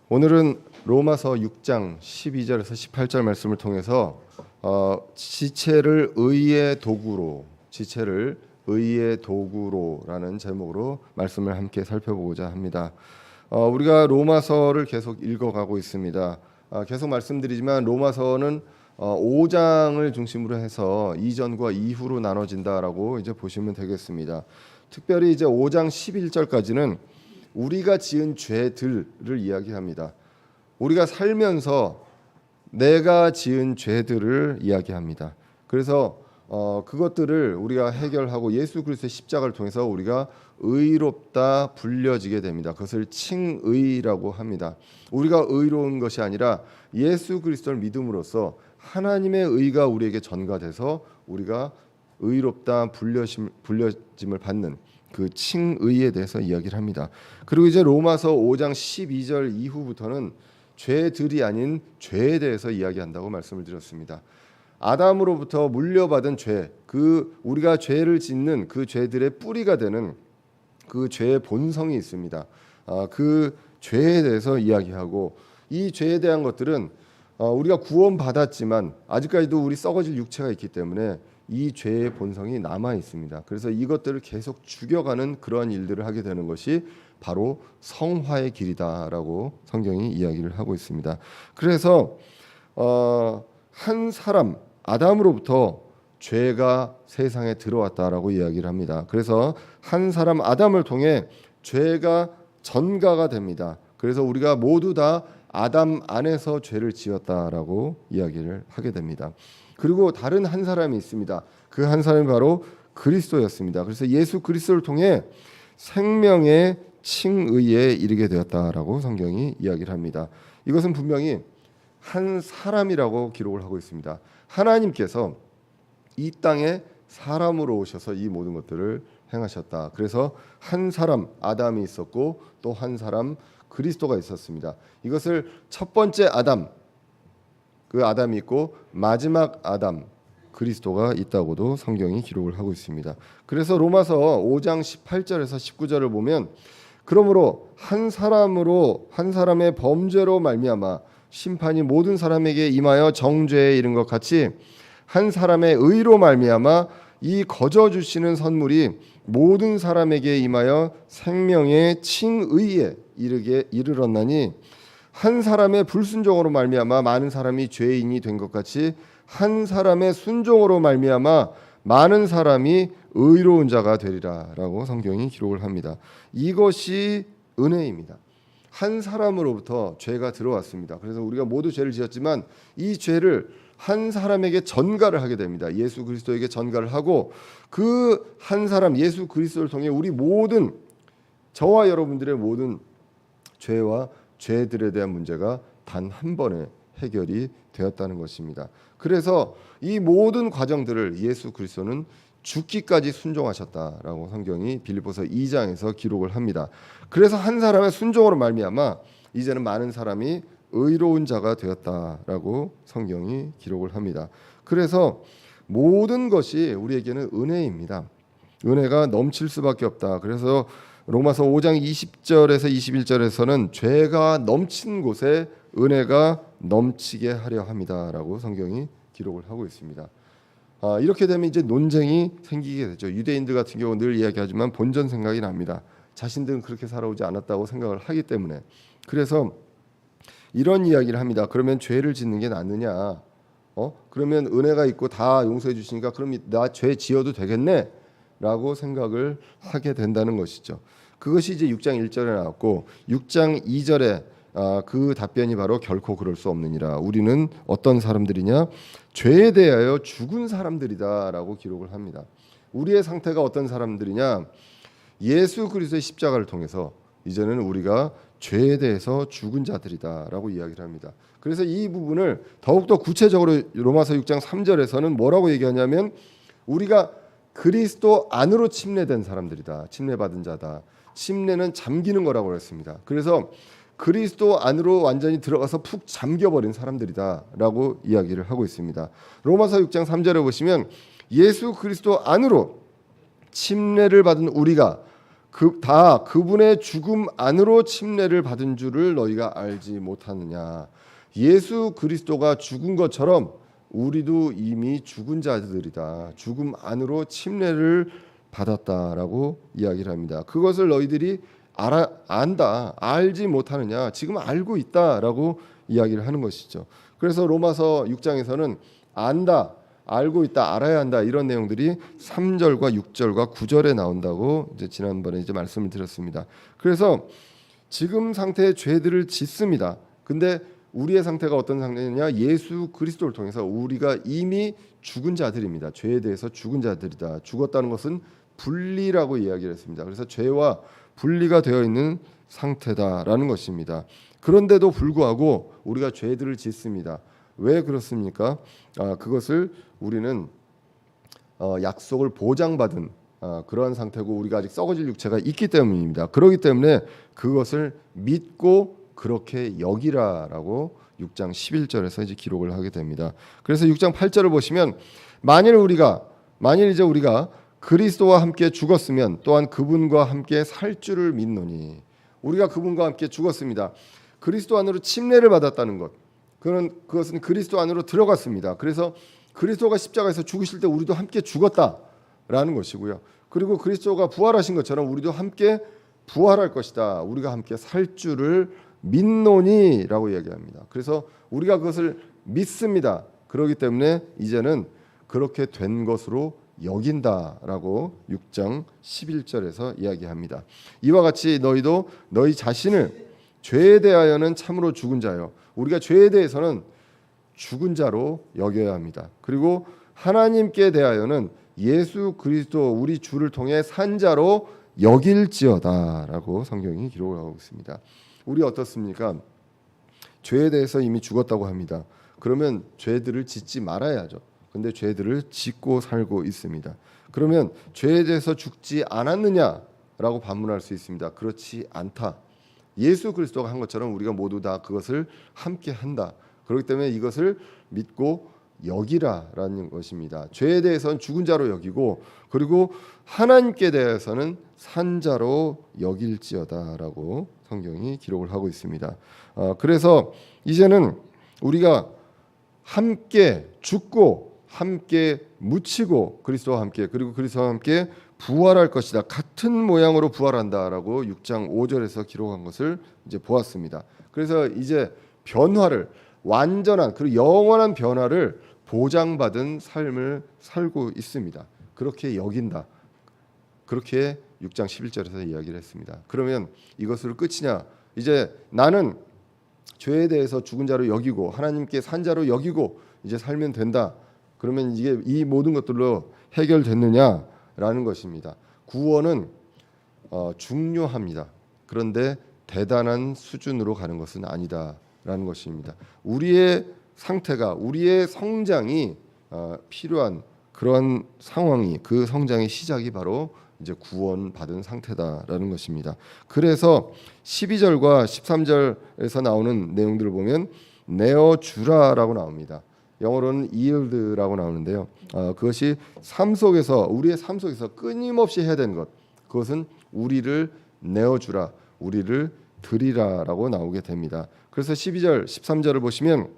오늘은 로마서 6장 12절에서 18절 말씀을 통해서 지체를 의의 도구로라는 제목으로 말씀을 함께 살펴보고자 합니다. 우리가 로마서를 계속 읽어가고 있습니다. 계속 말씀드리지만 로마서는 5장을 중심으로 해서 이전과 이후로 나눠진다라고 이제 보시면 되겠습니다. 특별히 이제 5장 11절까지는 우리가 지은 죄들을 이야기합니다. 우리가 살면서 내가 지은 죄들을 이야기합니다. 그래서 그것들을 우리가 해결하고 예수 그리스도의 십자가를 통해서 우리가 의롭다 불려지게 됩니다. 그것을 칭의라고 합니다. 우리가 의로운 것이 아니라 예수 그리스도를 믿음으로써 하나님의 의가 우리에게 전가돼서 우리가 의롭다 불려짐을 받는 그 칭의에 대해서 이야기를 합니다. 그리고 이제 로마서 5장 12절 이후부터는 죄들이 아닌 죄에 대해서 이야기한다고 말씀을 드렸습니다. 아담으로부터 물려받은 죄, 우리가 죄를 짓는 그 죄들의 뿌리가 되는 그 죄의 본성이 있습니다. 그 죄에 대해서 이야기하고, 이 죄에 대한 것들은 우리가 구원받았지만 아직까지도 우리 썩어질 육체가 있기 때문에 이 죄의 본성이 남아 있습니다. 그래서 이것들을 계속 죽여가는 그러한 일들을 하게 되는 것이 바로 성화의 길이다라고 성경이 이야기를 하고 있습니다. 그래서 한 사람 아담으로부터 죄가 세상에 들어왔다라고 이야기를 합니다. 그래서 한 사람 아담을 통해 죄가 전가가 됩니다. 그래서 우리가 모두 다 아담 안에서 죄를 지었다라고 이야기를 하게 됩니다. 그리고 다른 한 사람이 있습니다. 그 한 사람이 바로 그리스도였습니다. 그래서 예수 그리스도를 통해 생명의 칭의에 이르게 되었다라고 성경이 이야기를 합니다. 이것은 분명히 한 사람이라고 기록을 하고 있습니다. 하나님께서 이 땅에 사람으로 오셔서 이 모든 것들을 행하셨다. 그래서 한 사람 아담이 있었고 또 한 사람 그리스도가 있었습니다. 이것을 첫 번째 아담, 그 아담이 있고 마지막 아담 그리스도가 있다고도 성경이 기록을 하고 있습니다. 그래서 로마서 5장 18절에서 19절을 보면, 그러므로 한 사람의 범죄로 말미암아 심판이 모든 사람에게 임하여 정죄에 이른 것 같이 한 사람의 의로 말미암아 이 거저 주시는 선물이 모든 사람에게 임하여 생명의 칭의에 이르렀나니, 한 사람의 불순종으로 말미암아 많은 사람이 죄인이 된 것 같이 한 사람의 순종으로 말미암아 많은 사람이 의로운 자가 되리라라고 성경이 기록을 합니다. 이것이 은혜입니다. 한 사람으로부터 죄가 들어왔습니다. 그래서 우리가 모두 죄를 지었지만 이 죄를 한 사람에게 전가를 하게 됩니다. 예수 그리스도에게 전가를 하고, 그 한 사람 예수 그리스도를 통해 우리 모든, 저와 여러분들의 모든 죄와 죄들에 대한 문제가 단 한 번에 해결이 되었다는 것입니다. 그래서 이 모든 과정들을 예수 그리스도는 죽기까지 순종하셨다라고 성경이 빌립보서 2장에서 기록을 합니다. 그래서 한 사람의 순종으로 말미암아 이제는 많은 사람이 의로운 자가 되었다라고 성경이 기록을 합니다. 그래서 모든 것이 우리에게는 은혜입니다. 은혜가 넘칠 수밖에 없다. 그래서 로마서 5장 20절에서 21절에서는 죄가 넘친 곳에 은혜가 넘치게 하려 함이다라고 성경이 기록을 하고 있습니다. 이렇게 되면 이제 논쟁이 생기게 되죠. 유대인들 같은 경우 늘 이야기하지만 본전 생각이 납니다. 자신들은 그렇게 살아오지 않았다고 생각을 하기 때문에. 그래서 이런 이야기를 합니다. 그러면 죄를 짓는 게 낫느냐? 그러면 은혜가 있고 다 용서해 주시니까 그럼 나 죄 지어도 되겠네? 라고 생각을 하게 된다는 것이죠. 그것이 이제 6장 1절에 나왔고, 6장 2절에 그 답변이 바로 결코 그럴 수 없느니라. 우리는 어떤 사람들이냐? 죄에 대하여 죽은 사람들이다라고 기록을 합니다. 우리의 상태가 어떤 사람들이냐? 예수 그리스도의 십자가를 통해서 이제는 우리가 죄에 대해서 죽은 자들이다라고 이야기를 합니다. 그래서 이 부분을 더욱더 구체적으로 로마서 6장 3절에서는 뭐라고 얘기하냐면, 우리가 그리스도 안으로 침례된 사람들이다. 침례받은 자다. 침례는 잠기는 거라고 했습니다. 그래서 그리스도 안으로 완전히 들어가서 푹 잠겨버린 사람들이다라고 이야기를 하고 있습니다. 로마서 6장 3절에 보시면 예수 그리스도 안으로 침례를 받은 우리가 다 그분의 죽음 안으로 침례를 받은 줄을 너희가 알지 못하느냐. 예수 그리스도가 죽은 것처럼 우리도 이미 죽은 자들이다. 죽음 안으로 침례를 받았다라고 이야기를 합니다. 그것을 너희들이 안다, 알지 못하느냐. 지금 알고 있다라고 이야기를 하는 것이죠. 그래서 로마서 6장에서는 안다, 알고 있다, 알아야 한다 이런 내용들이 3절과 6절과 9절에 나온다고 이제 지난번에 이제 말씀을 드렸습니다. 그래서 지금 상태의 죄들을 짓습니다. 근데 우리의 상태가 어떤 상태냐? 예수 그리스도를 통해서 우리가 이미 죽은 자들입니다. 죄에 대해서 죽은 자들이다. 죽었다는 것은 분리라고 이야기를 했습니다. 그래서 죄와 분리가 되어 있는 상태다라는 것입니다. 그런데도 불구하고 우리가 죄들을 짓습니다. 왜 그렇습니까? 그것을 우리는 약속을 보장받은 그러한 상태고 우리가 아직 썩어질 육체가 있기 때문입니다. 그렇기 때문에 그것을 믿고 그렇게 여기라라고 6장 11절에서 이제 기록을 하게 됩니다. 그래서 6장 8절을 보시면 만일 이제 우리가 그리스도와 함께 죽었으면 또한 그분과 함께 살 줄을 믿노니. 우리가 그분과 함께 죽었습니다. 그리스도 안으로 침례를 받았다는 것. 그것은 그리스도 안으로 들어갔습니다. 그래서 그리스도가 십자가에서 죽으실 때 우리도 함께 죽었다라는 것이고요. 그리고 그리스도가 부활하신 것처럼 우리도 함께 부활할 것이다. 우리가 함께 살 줄을 믿노니라고 이야기합니다. 그래서 우리가 그것을 믿습니다. 그렇기 때문에 이제는 그렇게 된 것으로 여긴다라고 6장 11절에서 이야기합니다. 이와 같이 너희도 너희 자신을 죄에 대하여는 참으로 죽은 자요. 우리가 죄에 대해서는 죽은 자로 여겨야 합니다. 그리고 하나님께 대하여는 예수 그리스도 우리 주를 통해 산 자로 여길지어다라고 성경이 기록을 하고 있습니다. 우리 어떻습니까? 죄에 대해서 이미 죽었다고 합니다. 그러면 죄들을 짓지 말아야죠. 근데 죄들을 짓고 살고 있습니다. 그러면 죄에 대해서 죽지 않았느냐라고 반문할 수 있습니다. 그렇지 않다. 예수 그리스도가 한 것처럼 우리가 모두 다 그것을 함께 한다. 그렇기 때문에 이것을 믿고 여기라라는 것입니다. 죄에 대해서는 죽은 자로 여기고 그리고 하나님께 대해서는 산 자로 여길지어다라고 성경이 기록을 하고 있습니다. 그래서 이제는 우리가 함께 죽고 함께 묻히고 그리스도와 함께 그리고 그리스도와 함께 부활할 것이다. 같은 모양으로 부활한다라고 6장 5절에서 기록한 것을 이제 보았습니다. 그래서 이제 변화를 완전한 그리고 영원한 변화를 보장받은 삶을 살고 있습니다. 그렇게 여긴다. 그렇게 6장 11절에서 이야기를 했습니다. 그러면 이것으로 끝이냐? 이제 나는 죄에 대해서 죽은 자로 여기고 하나님께 산 자로 여기고 이제 살면 된다. 그러면 이게 이 모든 것들로 해결됐느냐라는 것입니다. 구원은 중요합니다. 그런데 대단한 수준으로 가는 것은 아니다라는 것입니다. 우리의 상태가 우리의 성장이 필요한 그런 상황이 그 성장의 시작이 바로 이제 구원받은 상태다라는 것입니다. 그래서 12절과 13절에서 나오는 내용들을 보면 내어주라라고 나옵니다. 영어로는 yield라고 나오는데요. 그것이 우리의 삶 속에서 끊임없이 해야 되는 것. 그것은 우리를 내어주라, 우리를 드리라라고 나오게 됩니다. 그래서 12절, 13절을 보시면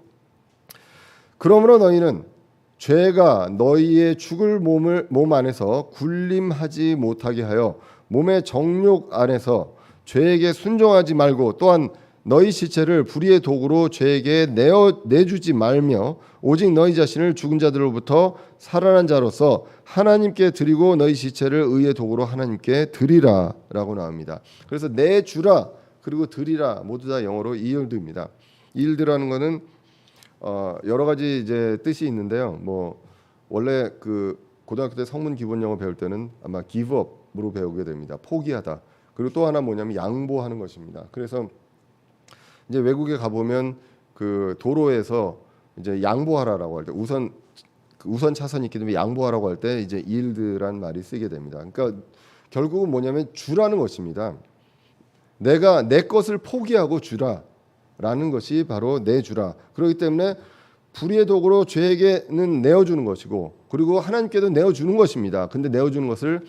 그러므로 너희는 죄가 너희의 죽을 몸 안에서 군림하지 못하게 하여 몸의 정욕 안에서 죄에게 순종하지 말고 또한 너희 시체를 불의의 도구로 죄에게 내주지 말며 오직 너희 자신을 죽은 자들로부터 살아난 자로서 하나님께 드리고 너희 시체를 의의 도구로 하나님께 드리라라고 나옵니다. 그래서 내주라 그리고 드리라 모두 다 영어로 yield입니다. yield라는 것은 여러 가지 이제 뜻이 있는데요. 뭐 원래 그 고등학교 때 성문 기본 영어 배울 때는 아마 give up으로 배우게 됩니다. 포기하다. 그리고 또 하나 뭐냐면 양보하는 것입니다. 그래서 이제 외국에 가 보면 그 도로에서 이제 양보하라라고 할 때 우선 차선이 있기 때문에 양보하라고 할 때 이제 yield란 말이 쓰게 됩니다. 그러니까 결국은 뭐냐면 주라는 것입니다. 내가 내 것을 포기하고 주라라는 것이 바로 내주라. 그렇기 때문에 불의의 도구로 죄에게는 내어주는 것이고 그리고 하나님께도 내어주는 것입니다. 근데 내어주는 것을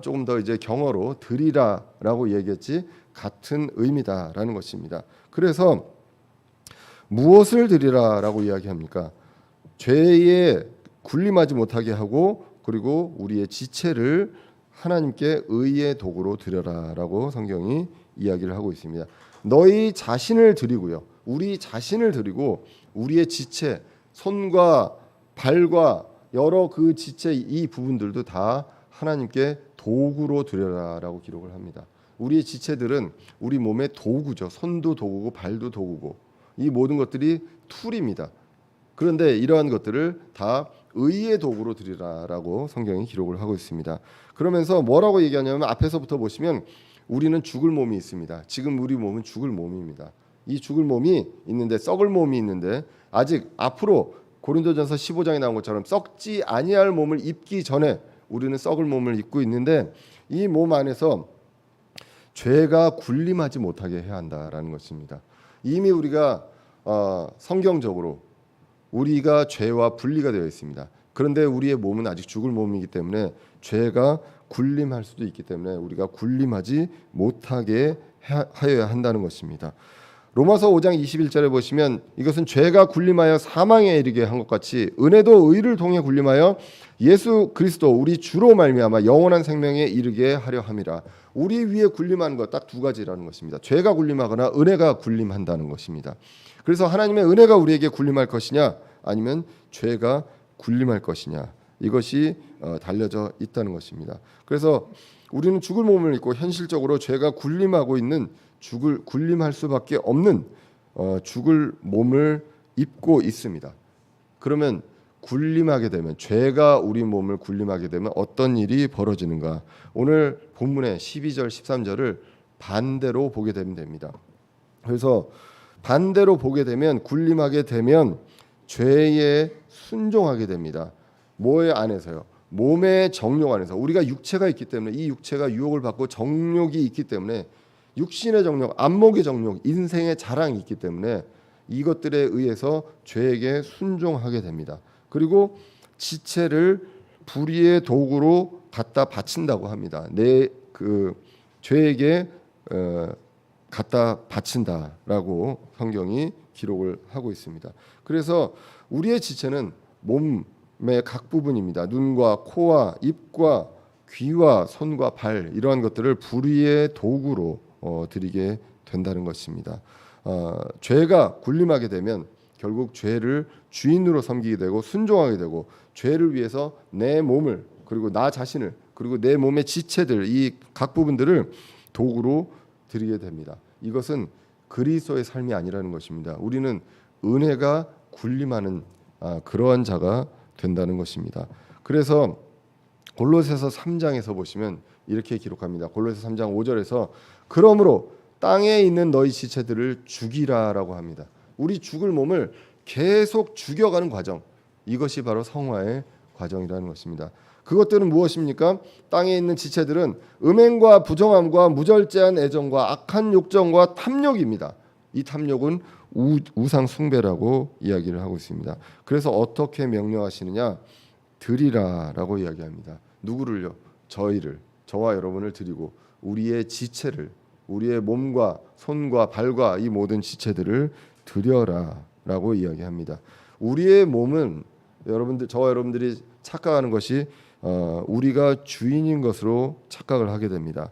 조금 더 이제 경어로 드리라라고 얘기했지 같은 의미다라는 것입니다. 그래서 무엇을 드리라라고 이야기합니까? 죄에 군림하지 못하게 하고 그리고 우리의 지체를 하나님께 의의 도구로 드려라라고 성경이 이야기를 하고 있습니다. 너희 자신을 드리고요. 우리 자신을 드리고 우리의 지체, 손과 발과 여러 그 지체 이 부분들도 다 하나님께 도구로 드려라라고 기록을 합니다. 우리의 지체들은 우리 몸의 도구죠. 손도 도구고 발도 도구고 이 모든 것들이 툴입니다. 그런데 이러한 것들을 다 의의 도구로 드리라라고 성경이 기록을 하고 있습니다. 그러면서 뭐라고 얘기하냐면 앞에서부터 보시면 우리는 죽을 몸이 있습니다. 지금 우리 몸은 죽을 몸입니다. 이 죽을 몸이 있는데 썩을 몸이 있는데 아직 앞으로 고린도전서 15장에 나온 것처럼 썩지 아니할 몸을 입기 전에 우리는 썩을 몸을 입고 있는데 이 몸 안에서 죄가 군림하지 못하게 해야 한다라는 것입니다. 이미 우리가 성경적으로 우리가 죄와 분리가 되어 있습니다. 그런데 우리의 몸은 아직 죽을 몸이기 때문에 죄가 군림할 수도 있기 때문에 우리가 군림하지 못하게 하여야 한다는 것입니다. 로마서 5장 21절에 보시면 이것은 죄가 군림하여 사망에 이르게 한 것 같이 은혜도 의를 통해 군림하여 예수 그리스도 우리 주로 말미암아 영원한 생명에 이르게 하려 함이라. 우리 위에 군림하는 것 딱 두 가지라는 것입니다. 죄가 군림하거나 은혜가 군림한다는 것입니다. 그래서 하나님의 은혜가 우리에게 군림할 것이냐 아니면 죄가 군림할 것이냐 이것이 달려져 있다는 것입니다. 그래서 우리는 죽을 몸을 입고 현실적으로 죄가 군림하고 있는 군림할 수밖에 없는 죽을 몸을 입고 있습니다. 그러면 군림하게 되면 죄가 우리 몸을 군림하게 되면 어떤 일이 벌어지는가? 오늘 본문의 12절 13절을 반대로 보게 되면 됩니다. 그래서 반대로 보게 되면 군림하게 되면 죄에 순종하게 됩니다. 뭐의 안에서요? 몸의 정욕 안에서. 우리가 육체가 있기 때문에 이 육체가 유혹을 받고 정욕이 있기 때문에 육신의 정욕, 안목의 정욕, 인생의 자랑이 있기 때문에 이것들에 의해서 죄에게 순종하게 됩니다. 그리고 지체를 불의의 도구로 갖다 바친다고 합니다. 내 그 죄에게 갖다 바친다라고 성경이 기록을 하고 있습니다. 그래서 우리의 지체는 몸의 각 부분입니다. 눈과 코와 입과 귀와 손과 발 이러한 것들을 불의의 도구로 드리게 된다는 것입니다. 죄가 군림하게 되면 결국 죄를 주인으로 섬기게 되고 순종하게 되고 죄를 위해서 내 몸을 그리고 나 자신을 그리고 내 몸의 지체들 이 각 부분들을 도구로 드리게 됩니다. 이것은 그리스도의 삶이 아니라는 것입니다. 우리는 은혜가 군림하는 그러한 자가 된다는 것입니다. 그래서 골로새서 3장에서 보시면 이렇게 기록합니다. 골로새 3장 5절에서 그러므로 땅에 있는 너희 지체들을 죽이라라고 합니다. 우리 죽을 몸을 계속 죽여가는 과정, 이것이 바로 성화의 과정이라는 것입니다. 그것들은 무엇입니까? 땅에 있는 지체들은 음행과 부정함과 무절제한 애정과 악한 욕정과 탐욕입니다. 이 탐욕은 우상 숭배라고 이야기를 하고 있습니다. 그래서 어떻게 명령하시느냐? 드리라라고 이야기합니다. 누구를요? 저와 여러분을 드리고 우리의 지체를 우리의 몸과 손과 발과 이 모든 지체들을 드려라라고 이야기합니다. 우리의 몸은 저와 여러분들이 착각하는 것이 우리가 주인인 것으로 착각을 하게 됩니다.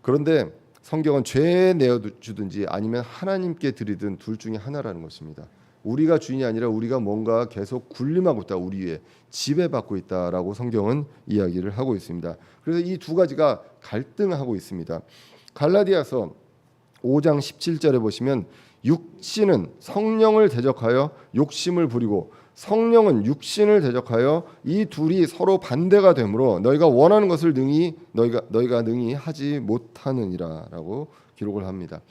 그런데 성경은 죄에 내어주든지 아니면 하나님께 드리든 둘 중에 하나라는 것입니다. 우리가 주인이 아니라 우리가 뭔가 계속 군림하고 있다, 우리 위에 지배받고 있다라고 성경은 이야기를 하고 있습니다. 그래서 이 두 가지가 갈등하고 있습니다. 갈라디아서 5장 17절에 보시면 육신은 성령을 대적하여 욕심을 부리고 성령은 육신을 대적하여 이 둘이 서로 반대가 되므로 너희가 원하는 것을 너희가 능히 하지 못하느니라라고 기록을 합니다.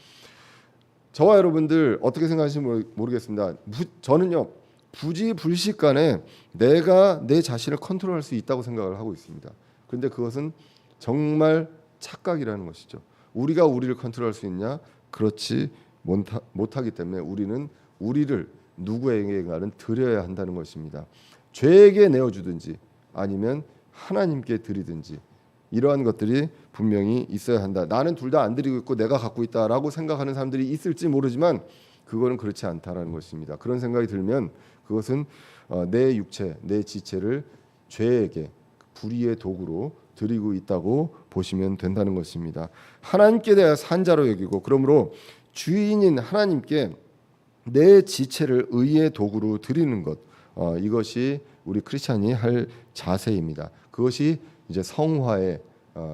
저와 여러분들 어떻게 생각하시는지 모르겠습니다. 저는요 부지불식간에 내가 내 자신을 컨트롤할 수 있다고 생각을 하고 있습니다. 그런데 그것은 정말 착각이라는 것이죠. 우리가 우리를 컨트롤할 수 있냐? 그렇지 못하기 때문에 우리는 우리를 누구에게가는 드려야 한다는 것입니다. 죄에게 내어주든지 아니면 하나님께 드리든지 이러한 것들이 분명히 있어야 한다. 나는 둘 다 안 드리고 있고 내가 갖고 있다라고 생각하는 사람들이 있을지 모르지만 그거는 그렇지 않다라는 것입니다. 그런 생각이 들면 그것은 내 육체, 내 지체를 죄에게 불의의 도구로 드리고 있다고 보시면 된다는 것입니다. 하나님께 대해 산자로 여기고 그러므로 주인인 하나님께 내 지체를 의의 도구로 드리는 것, 이것이 우리 크리스찬이 할 자세입니다. 그것이 이제 성화의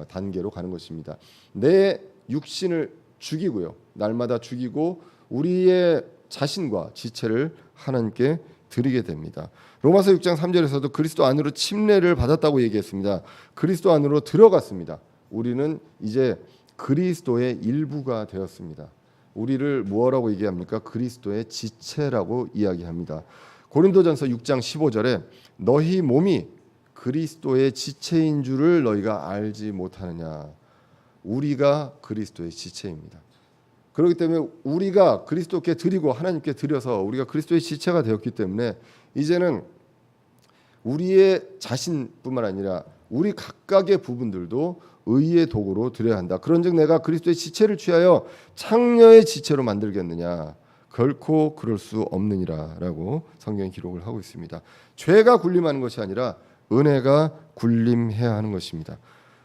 단계로 가는 것입니다. 내 육신을 죽이고요, 날마다 죽이고 우리의 자신과 지체를 하나님께 드리게 됩니다. 로마서 6장 3절에서도 그리스도 안으로 침례를 받았다고 얘기했습니다. 그리스도 안으로 들어갔습니다. 우리는 이제 그리스도의 일부가 되었습니다. 우리를 뭐라고 얘기합니까? 그리스도의 지체라고 이야기합니다. 고린도전서 6장 15절에 너희 몸이 그리스도의 지체인 줄을 너희가 알지 못하느냐. 우리가 그리스도의 지체입니다. 그렇기 때문에 우리가 그리스도께 드리고 하나님께 드려서 우리가 그리스도의 지체가 되었기 때문에 이제는 우리의 자신뿐만 아니라 우리 각각의 부분들도 의의 도구로 드려야 한다. 그런즉 내가 그리스도의 지체를 취하여 창녀의 지체로 만들겠느냐. 결코 그럴 수 없느니라라고 성경이 기록을 하고 있습니다. 죄가 군림하는 것이 아니라 은혜가 군림해야 하는 것입니다.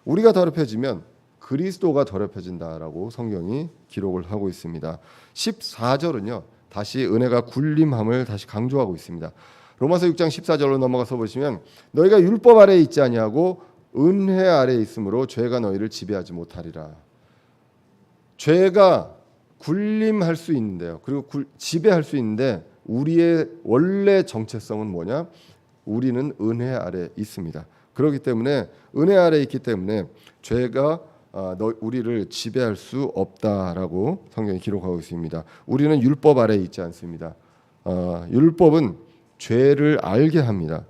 우리가 더럽혀지면 그리스도가 더럽혀진다라고 성경이 기록을 하고 있습니다. 14절은요. 다시 은혜가 군림함을 다시 강조하고 있습니다. 로마서 6장 14절로 넘어가서 보시면 너희가 율법 아래에 있지 아니하고 은혜 아래에 있으므로 죄가 너희를 지배하지 못하리라. 죄가 군림할 수 있는데요. 그리고 지배할 수 있는데 우리의 원래 정체성은 뭐냐? 우리는 은혜 아래에 있습니다. 그렇기 때문에 은혜 아래에 있기 때문에 죄가 우리를 지배할 수 없다라고 성경이 기록하고 있습니다. 우리는 율법 아래에 있지 않습니다. 율법은 죄를 알게 합니다.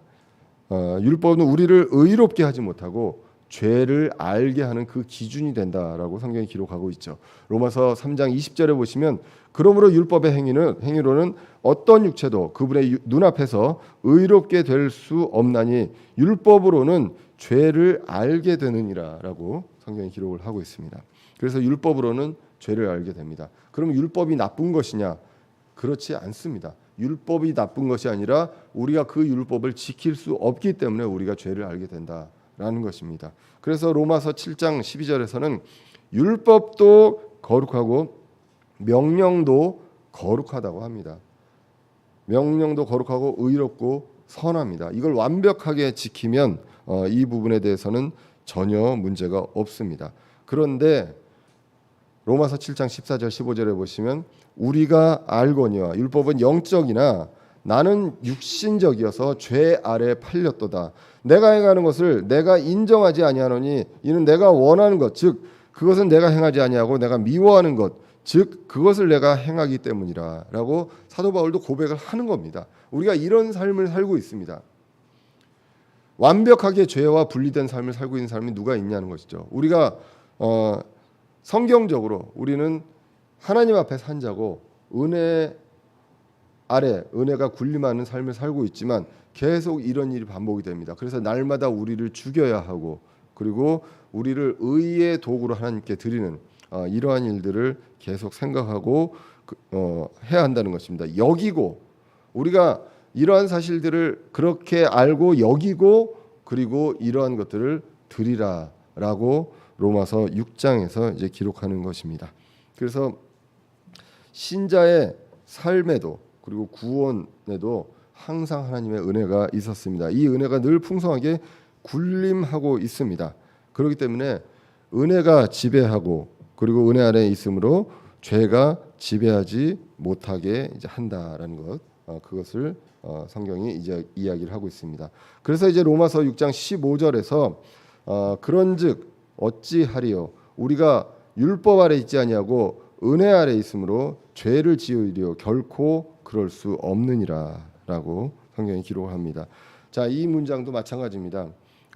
율법은 우리를 의롭게 하지 못하고 죄를 알게 하는 그 기준이 된다라고 성경이 기록하고 있죠. 로마서 3장 20절에 보시면 그러므로 율법의 행위로는 어떤 육체도 그분의 눈앞에서 의롭게 될 수 없나니 율법으로는 죄를 알게 되느니라라고 성경이 기록을 하고 있습니다. 그래서 율법으로는 죄를 알게 됩니다. 그럼 율법이 나쁜 것이냐? 그렇지 않습니다. 율법이 나쁜 것이 아니라 우리가 그 율법을 지킬 수 없기 때문에 우리가 죄를 알게 된다라는 것입니다. 그래서 로마서 7장 12절에서는 율법도 거룩하고 명령도 거룩하다고 합니다. 명령도 거룩하고 의롭고 선합니다. 이걸 완벽하게 지키면 이 부분에 대해서는 전혀 문제가 없습니다. 그런데 로마서 7장 14절 15절에 보시면 우리가 알거니와 율법은 영적이나 나는 육신적이어서 죄 아래 팔렸도다. 내가 행하는 것을 내가 인정하지 아니하노니 이는 내가 원하는 것 즉 그것은 내가 행하지 아니하고 내가 미워하는 것 즉 그것을 내가 행하기 때문이라라고 사도 바울도 고백을 하는 겁니다. 우리가 이런 삶을 살고 있습니다. 완벽하게 죄와 분리된 삶을 살고 있는 사람이 누가 있냐는 것이죠. 우리가 성경적으로 우리는 하나님 앞에 산 자고 은혜 아래 은혜가 군림하는 삶을 살고 있지만 계속 이런 일이 반복이 됩니다. 그래서 날마다 우리를 죽여야 하고 그리고 우리를 의의 도구로 하나님께 드리는 이러한 일들을 계속 생각하고 해야 한다는 것입니다. 여기고 우리가 이러한 사실들을 그렇게 알고 여기고 그리고 이러한 것들을 드리라라고 로마서 6장에서 이제 기록하는 것입니다. 그래서 신자의 삶에도 그리고 구원에도 항상 하나님의 은혜가 있었습니다. 이 은혜가 늘 풍성하게 군림하고 있습니다. 그렇기 때문에 은혜가 지배하고 그리고 은혜 아래에 있으므로 죄가 지배하지 못하게 이제 한다라는 것, 그것을 성경이 이제 이야기를 하고 있습니다. 그래서 이제 로마서 6장 15절에서 그런즉 어찌하리요 우리가 율법 아래 있지 아니하고 은혜 아래 있으므로 죄를 지으리요 결코 그럴 수 없느니라라고 성경이 기록을 합니다. 자, 이 문장도 마찬가지입니다.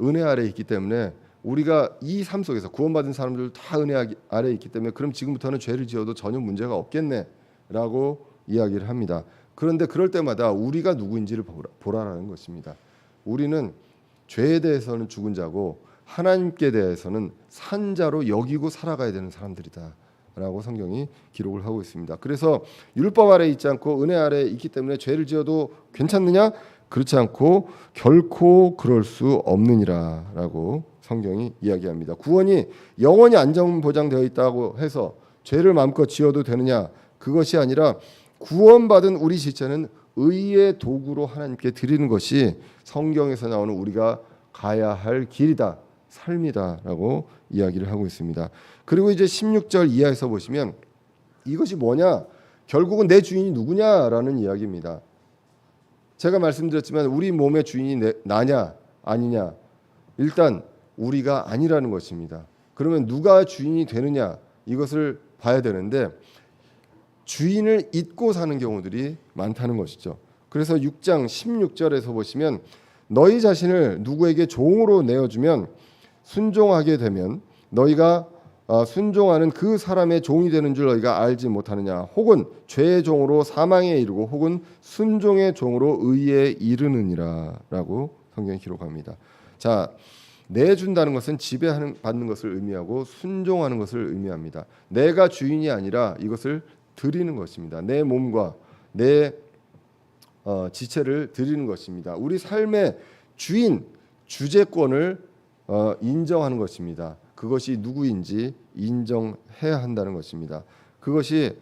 은혜 아래 있기 때문에 우리가 이 삶 속에서 구원받은 사람들 다 은혜 아래 있기 때문에 그럼 지금부터는 죄를 지어도 전혀 문제가 없겠네라고 이야기를 합니다. 그런데 그럴 때마다 우리가 누구인지를 보라라는 것입니다. 우리는 죄에 대해서는 죽은 자고 하나님께 대해서는 산자로 여기고 살아가야 되는 사람들이다 라고 성경이 기록을 하고 있습니다. 그래서 율법 아래 있지 않고 은혜 아래 있기 때문에 죄를 지어도 괜찮느냐? 그렇지 않고 결코 그럴 수 없느니라 라고 성경이 이야기합니다. 구원이 영원히 안전 보장되어 있다고 해서 죄를 마음껏 지어도 되느냐? 그것이 아니라 구원받은 우리 지체는 의의 도구로 하나님께 드리는 것이 성경에서 나오는 우리가 가야 할 길이다, 삶이다라고 이야기를 하고 있습니다. 그리고 이제 16절 이하에서 보시면 이것이 뭐냐? 결국은 내 주인이 누구냐라는 이야기입니다. 제가 말씀드렸지만 우리 몸의 주인이 나냐 아니냐, 일단 우리가 아니라는 것입니다. 그러면 누가 주인이 되느냐, 이것을 봐야 되는데 주인을 잊고 사는 경우들이 많다는 것이죠. 그래서 6장 16절에서 보시면 너희 자신을 누구에게 종으로 내어주면 순종하게 되면 너희가 순종하는 그 사람의 종이 되는 줄 너희가 알지 못하느냐. 혹은 죄의 종으로 사망에 이르고 혹은 순종의 종으로 의에 이르느니라 라고 성경이 기록합니다. 자, 내준다는 것은 지배받는 것을 의미하고 순종하는 것을 의미합니다. 내가 주인이 아니라 이것을 드리는 것입니다. 내 몸과 내 지체를 드리는 것입니다. 우리 삶의 주인, 주재권을 인정하는 것입니다. 그것이 누구인지 인정해야 한다는 것입니다. 그것이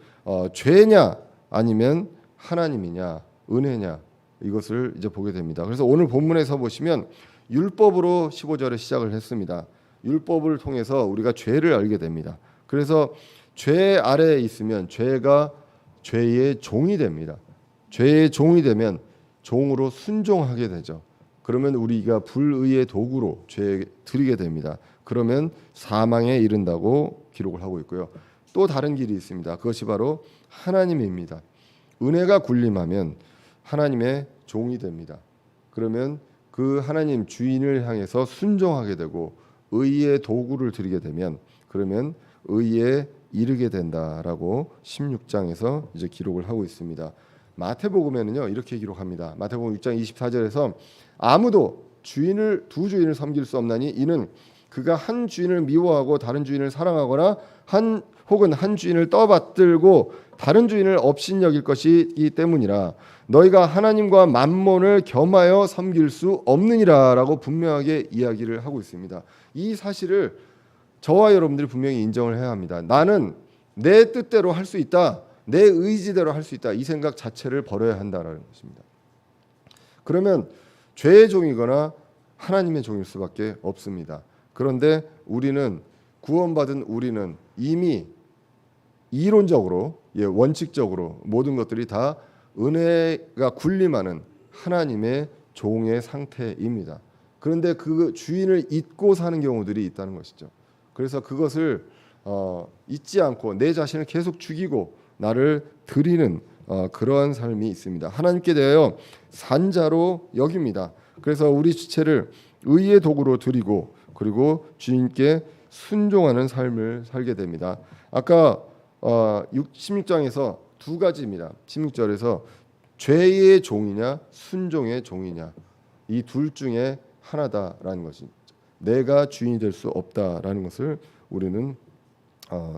죄냐 아니면 하나님이냐 은혜냐, 이것을 이제 보게 됩니다. 그래서 오늘 본문에서 보시면 율법으로 15절에 시작을 했습니다. 율법을 통해서 우리가 죄를 알게 됩니다. 그래서 죄 아래에 있으면 죄가 죄의 종이 됩니다. 죄의 종이 되면 종으로 순종하게 되죠. 그러면 우리가 불의의 도구로 죄에 드리게 됩니다. 그러면 사망에 이른다고 기록을 하고 있고요. 또 다른 길이 있습니다. 그것이 바로 하나님입니다. 은혜가 군림하면 하나님의 종이 됩니다. 그러면 그 하나님 주인을 향해서 순종하게 되고 의의 도구를 드리게 되면 그러면 의에 이르게 된다라고 16장에서 이제 기록을 하고 있습니다. 마태복음에는요 이렇게 기록합니다. 마태복음 6장 24절에서 아무도 두 주인을 섬길 수 없나니 이는 그가 한 주인을 미워하고 다른 주인을 사랑하거나 혹은 한 주인을 떠받들고 다른 주인을 업신여길 것이기 때문이라. 너희가 하나님과 만몬을 겸하여 섬길 수 없느니라라고 분명하게 이야기를 하고 있습니다. 이 사실을 저와 여러분들이 분명히 인정을 해야 합니다. 나는 내 뜻대로 할 수 있다, 내 의지대로 할 수 있다, 이 생각 자체를 버려야 한다라는 것입니다. 그러면 죄의 종이거나 하나님의 종일 수밖에 없습니다. 그런데 우리는 구원받은 우리는 이미 이론적으로 원칙적으로 모든 것들이 다 은혜가 군림하는 하나님의 종의 상태입니다. 그런데 그 주인을 잊고 사는 경우들이 있다는 것이죠. 그래서 그것을 잊지 않고 내 자신을 계속 죽이고 나를 드리는 그러한 삶이 있습니다. 하나님께 대하여 산자로 여깁니다. 그래서 우리 지체를 의의 도구로 드리고 그리고 주인께 순종하는 삶을 살게 됩니다. 아까 16장에서 두 가지입니다. 16절에서 죄의 종이냐 순종의 종이냐, 이 둘 중에 하나다라는 것이 내가 주인이 될 수 없다라는 것을 우리는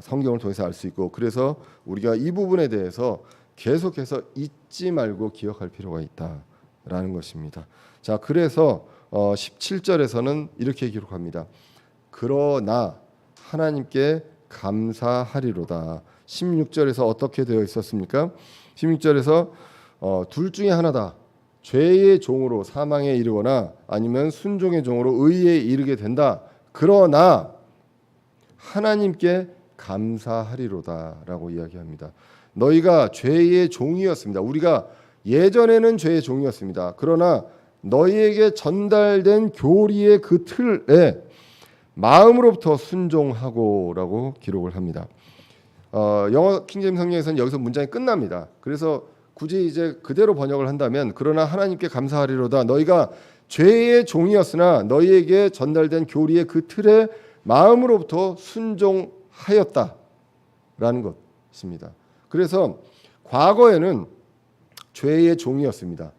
성경을 통해서 알 수 있고, 그래서 우리가 이 부분에 대해서 계속해서 잊지 말고 기억할 필요가 있다라는 것입니다. 자, 그래서 17절에서는 이렇게 기록합니다. 그러나 하나님께 감사하리로다. 16절에서 어떻게 되어 있었습니까? 16절에서 둘 중에 하나다. 죄의 종으로 사망에 이르거나 아니면 순종의 종으로 의에 이르게 된다. 그러나 하나님께 감사하리로다라고 이야기합니다. 너희가 죄의 종이었습니다. 우리가 예전에는 죄의 종이었습니다. 그러나 너희에게 전달된 교리의 그 틀에 마음으로부터 순종하고라고 기록을 합니다. 영어 킹제임스 성경에서는 여기서 문장이 끝납니다. 그래서 굳이 이제 그대로 번역을 한다면 그러나 하나님께 감사하리로다. 너희가 죄의 종이었으나 너희에게 전달된 교리의 그 틀에 마음으로부터 순종하였다라는 것입니다. 그래서 과거에는 죄의 종이었습니다.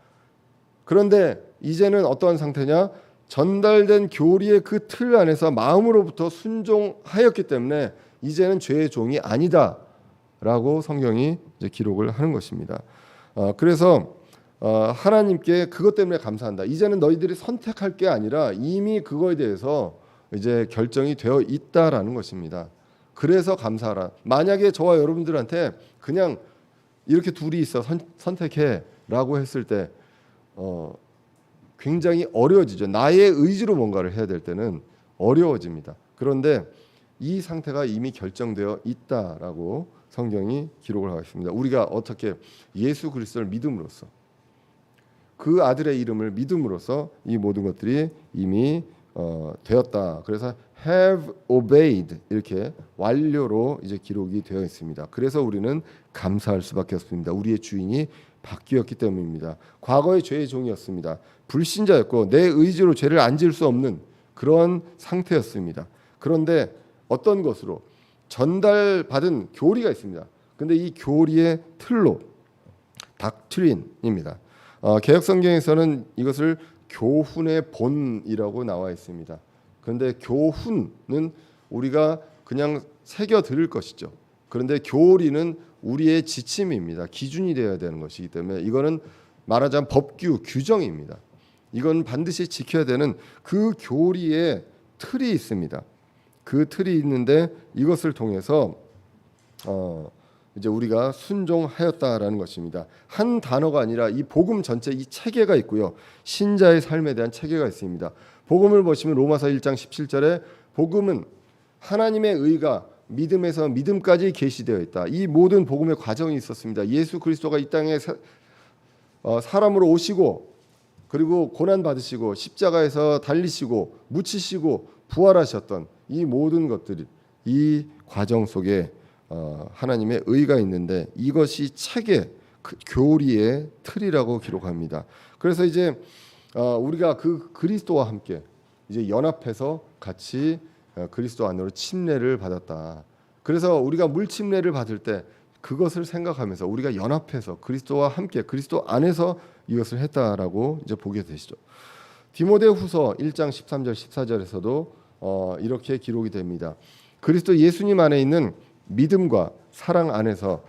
그런데 이제는 어떠한 상태냐? 전달된 교리의 그 틀 안에서 마음으로부터 순종하였기 때문에 이제는 죄의 종이 아니다라고 성경이 이제 기록을 하는 것입니다. 그래서 하나님께 그것 때문에 감사한다. 이제는 너희들이 선택할 게 아니라 이미 그거에 대해서 이제 결정이 되어 있다라는 것입니다. 그래서 감사하라. 만약에 저와 여러분들한테 그냥 이렇게 둘이 있어 선택해라고 했을 때 굉장히 어려워지죠. 나의 의지로 뭔가를 해야 될 때는 어려워집니다. 그런데 이 상태가 이미 결정되어 있다라고 성경이 기록을 하고 있습니다. 우리가 어떻게 예수 그리스도를 믿음으로써 그 아들의 이름을 믿음으로써 이 모든 것들이 이미 되었다. 그래서 have obeyed 이렇게 완료로 이제 기록이 되어 있습니다. 그래서 우리는 감사할 수밖에 없습니다. 우리의 주인이 바뀌었기 때문입니다. 과거의 죄의 종이었습니다. 불신자였고 내 의지로 죄를 안 지을 수 없는 그런 상태였습니다. 그런데 어떤 것으로 전달받은 교리가 있습니다. 근데 이 교리의 틀로 닥트린입니다. 개역 성경에서는 이것을 교훈의 본이라고 나와 있습니다. 그런데 교훈은 우리가 그냥 새겨 들을 것이죠. 그런데 교리는 우리의 지침입니다. 기준이 되어야 되는 것이기 때문에 이거는 말하자면 법규, 규정입니다. 이건 반드시 지켜야 되는 그 교리의 틀이 있습니다. 그 틀이 있는데 이것을 통해서 이제 우리가 순종하였다라는 것입니다. 한 단어가 아니라 이 복음 전체 이 체계가 있고요. 신자의 삶에 대한 체계가 있습니다. 복음을 보시면 로마서 1장 17절에 복음은 하나님의 의가 믿음에서 믿음까지 계시되어 있다. 이 모든 복음의 과정이 있었습니다. 예수 그리스도가 이 땅에 사람으로 오시고 그리고 고난 받으시고 십자가에서 달리시고 묻히시고 부활하셨던 이 모든 것들이 이 과정 속에 하나님의 의가 있는데 이것이 책의 교리의 틀이라고 기록합니다. 그래서 이제 우리가 그 그리스도와 함께 이제 연합해서 같이 그리스도 안으로 침례를 받았다. 그래서 우리가 물 침례를 받을 때 그것을 생각하면서 우리가 연합해서 그리스도와 함께 그리스도 안에서 이것을 했다라고 이제 보게 되시죠. 디모데후서 1장 13절 14절에서도 이렇게 기록이 됩니다. 그리스도 예수님 안에 있는 믿음과 사랑 안에서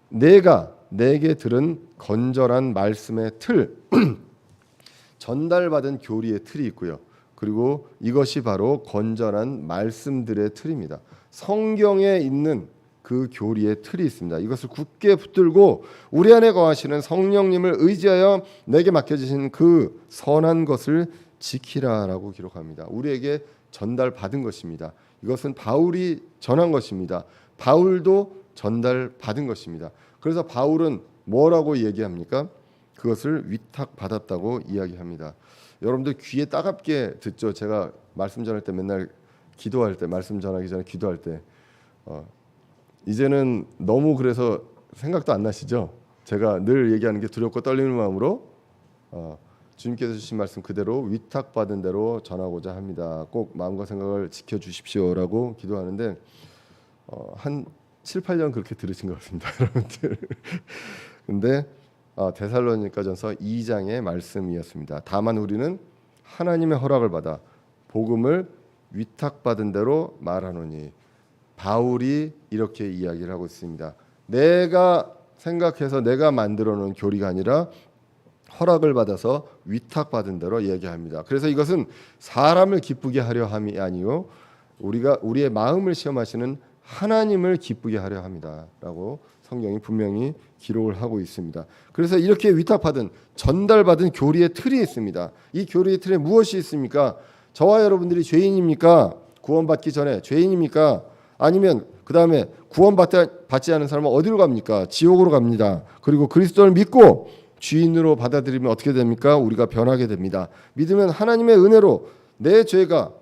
내가 내게 들은 건전한 말씀의 틀 전달받은 교리의 틀이 있고요. 그리고 이것이 바로 건전한 말씀들의 틀입니다. 성경에 있는 그 교리의 틀이 있습니다. 이것을 굳게 붙들고 우리 안에 거하시는 성령님을 의지하여 내게 맡겨주신 그 선한 것을 지키라라고 기록합니다. 우리에게 전달받은 것입니다. 이것은 바울이 전한 것입니다. 바울도 전달받은 것입니다. 그래서 바울은 뭐라고 얘기합니까? 그것을 위탁받았다고 이야기합니다. 여러분들 귀에 따갑게 듣죠. 제가 말씀 전할 때 맨날 기도할 때 말씀 전하기 전에 기도할 때 이제는 너무 그래서 생각도 안 나시죠? 제가 늘 얘기하는 게 두렵고 떨리는 마음으로 주님께서 주신 말씀 그대로 위탁받은 대로 전하고자 합니다. 꼭 마음과 생각을 지켜주십시오라고 기도하는데 한 7, 8년 그렇게 들으신 것 같습니다. 여러분들. 근데 데살로니가전서 2장의 말씀이었습니다. 다만 우리는 하나님의 허락을 받아 복음을 위탁받은 대로 말하노니 바울이 이렇게 이야기를 하고 있습니다. 내가 생각해서 내가 만들어 놓은 교리가 아니라 허락을 받아서 위탁받은 대로 이야기합니다. 그래서 이것은 사람을 기쁘게 하려 함이 아니요 우리의 마음을 시험하시는 하나님을 기쁘게 하려 합니다라고 성경이 분명히 기록을 하고 있습니다. 그래서 이렇게 위탁받은 전달받은 교리의 틀이 있습니다. 이 교리의 틀에 무엇이 있습니까? 저와 여러분들이 죄인입니까? 구원받기 전에 죄인입니까? 아니면 그 다음에 구원받지 않은 사람은 어디로 갑니까? 지옥으로 갑니다. 그리고 그리스도를 믿고 주인으로 받아들이면 어떻게 됩니까? 우리가 변하게 됩니다. 믿으면 하나님의 은혜로 내 죄가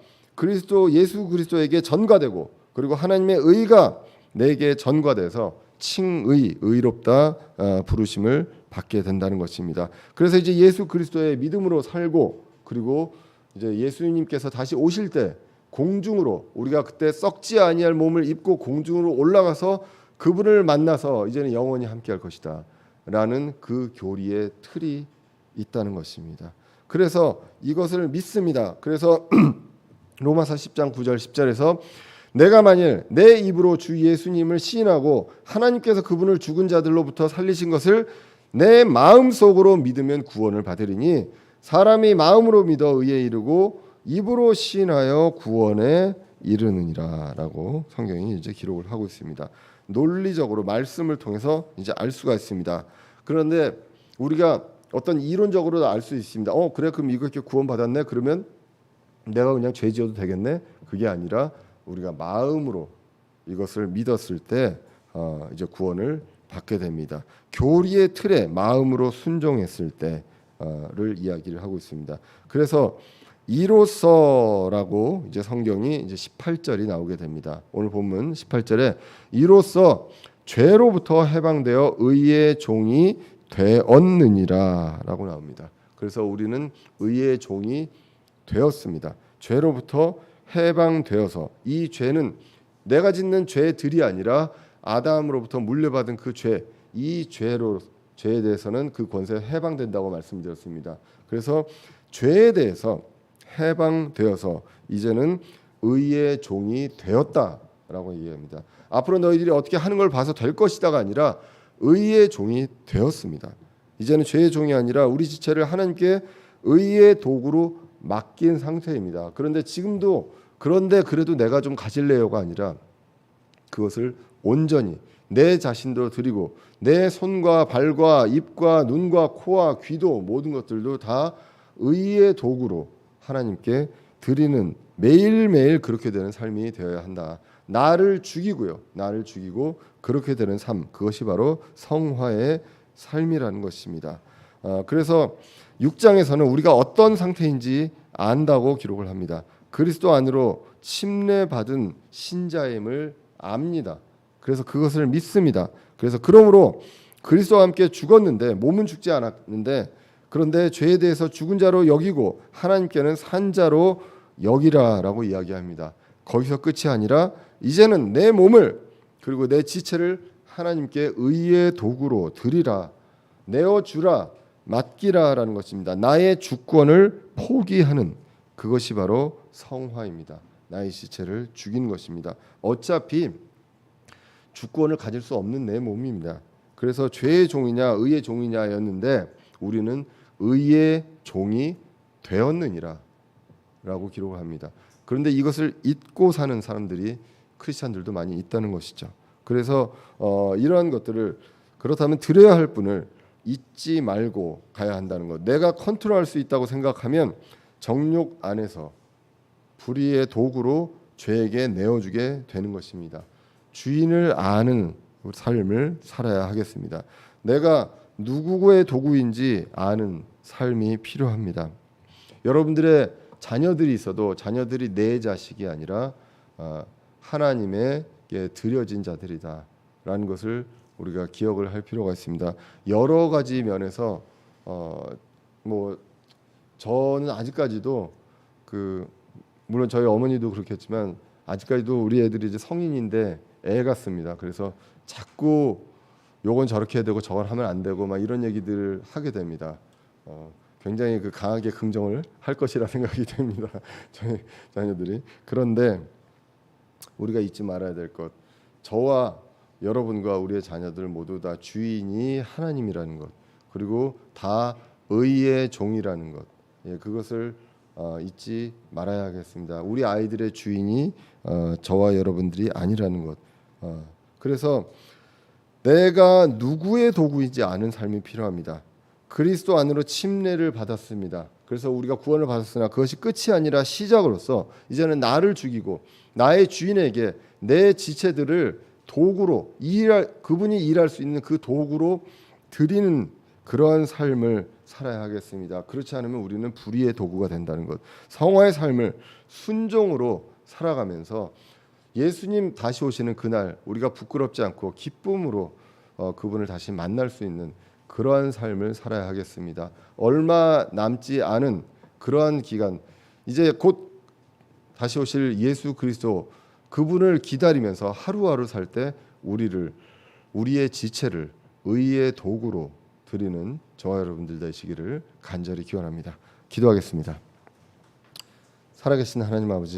예수 그리스도에게 전가되고 그리고 하나님의 의가 내게 전가돼서 칭의, 의롭다 부르심을 받게 된다는 것입니다. 그래서 이제 예수 그리스도의 믿음으로 살고 그리고 이제 예수님께서 다시 오실 때 공중으로 우리가 그때 썩지 아니할 몸을 입고 공중으로 올라가서 그분을 만나서 이제는 영원히 함께할 것이다 라는 그 교리의 틀이 있다는 것입니다. 그래서 이것을 믿습니다. 그래서 로마서 10장 9절 10절에서 내가 만일 내 입으로 주 예수님을 시인하고 하나님께서 그분을 죽은 자들로부터 살리신 것을 내 마음속으로 믿으면 구원을 받으리니 사람이 마음으로 믿어 의에 이르고 입으로 시인하여 구원에 이르느니라라고 성경이 이제 기록을 하고 있습니다. 논리적으로 말씀을 통해서 이제 알 수가 있습니다. 그런데 우리가 어떤 이론적으로도 알 수 있습니다. 그래 그럼 이렇게 구원받았네. 그러면 내가 그냥 죄 지어도 되겠네. 그게 아니라 우리가 마음으로 이것을 믿었을 때 이제 구원을 받게 됩니다. 교리의 틀에 마음으로 순종했을 때를 이야기를 하고 있습니다. 그래서 이로써라고 이제 성경이 이제 18절이 나오게 됩니다. 오늘 본문 18절에 이로써 죄로부터 해방되어 의의 종이 되었느니라라고 나옵니다. 그래서 우리는 의의 종이 되었습니다. 죄로부터 해방되어서 이 죄는 내가 짓는 죄들이 아니라 아담으로부터 물려받은 그 죄, 이 죄에 대해서는 그 권세에 해방된다고 말씀드렸습니다. 그래서 죄에 대해서 해방되어서 이제는 의의 종이 되었다라고 얘기합니다. 앞으로 너희들이 어떻게 하는 걸 봐서 될 것이다가 아니라 의의 종이 되었습니다. 이제는 죄의 종이 아니라 우리 지체를 하나님께 의의 도구로 맡긴 상태입니다. 그런데 지금도 그런데 그래도 내가 좀 가질래요가 아니라 그것을 온전히 내 자신도 드리고 내 손과 발과 입과 눈과 코와 귀도 모든 것들도 다 의의 도구로 하나님께 드리는 매일매일 그렇게 되는 삶이 되어야 한다. 나를 죽이고 그렇게 되는 삶, 그것이 바로 성화의 삶이라는 것입니다. 그래서 6장에서는 우리가 어떤 상태인지 안다고 기록을 합니다. 그리스도 안으로 침례받은 신자임을 압니다. 그래서 그것을 믿습니다. 그래서 그러므로 그리스도와 함께 죽었는데 몸은 죽지 않았는데 그런데 죄에 대해서 죽은 자로 여기고 하나님께는 산 자로 여기라라고 이야기합니다. 거기서 끝이 아니라 이제는 내 몸을 그리고 내 지체를 하나님께 의의 도구로 드리라, 내어주라, 맡기라라는 것입니다. 나의 주권을 포기하는 그것이 바로 성화입니다. 나의 지체를 죽이는 것입니다. 어차피 주권을 가질 수 없는 내 몸입니다. 그래서 죄의 종이냐 의의 종이냐였는데 우리는 의의 종이 되었느니라 라고 기록을 합니다. 그런데 이것을 잊고 사는 사람들이 크리스찬들도 많이 있다는 것이죠. 그래서 이러한 것들을 그렇다면 드려야 할 분을 잊지 말고 가야 한다는 것. 내가 컨트롤할 수 있다고 생각하면 정욕 안에서 불의의 도구로 죄에게 내어주게 되는 것입니다. 주인을 아는 삶을 살아야 하겠습니다. 내가 누구의 도구인지 아는 삶이 필요합니다. 여러분들의 자녀들이 있어도 자녀들이 내 자식이 아니라 하나님에게 드려진 자들이다라는 것을 우리가 기억을 할 필요가 있습니다. 여러 가지 면에서 저는 아직까지도 물론 저희 어머니도 그렇겠지만 아직까지도 우리 애들이 이제 성인인데 애 같습니다. 그래서 자꾸 요건 저렇게 해야 되고 저건 하면 안 되고 막 이런 얘기들을 하게 됩니다. 굉장히 강하게 긍정을 할 것이라 생각이 됩니다. 저희 자녀들이. 그런데 우리가 잊지 말아야 될 것, 저와 여러분과 우리의 자녀들 모두 다 주인이 하나님이라는 것, 그리고 다 의의 종이라는 것, 그것을 잊지 말아야 하겠습니다. 우리 아이들의 주인이 저와 여러분들이 아니라는 것. 그래서 내가 누구의 도구인지 아는 삶이 필요합니다. 그리스도 안으로 침례를 받았습니다. 그래서 우리가 구원을 받았으나 그것이 끝이 아니라 시작으로서 이제는 나를 죽이고 나의 주인에게 내 지체들을 도구로 그분이 일할 수 있는 그 도구로 드리는 그러한 삶을 살아야 하겠습니다. 그렇지 않으면 우리는 불의의 도구가 된다는 것. 성화의 삶을 순종으로 살아가면서 예수님 다시 오시는 그날 우리가 부끄럽지 않고 기쁨으로 그분을 다시 만날 수 있는 그러한 삶을 살아야 하겠습니다. 얼마 남지 않은 그러한 기간, 이제 곧 다시 오실 예수 그리스도 그분을 기다리면서 하루하루 살 때 우리의 지체를 의의 도구로 드리는 저와 여러분들 되시기를 간절히 기원합니다. 기도하겠습니다. 살아계신 하나님 아버지,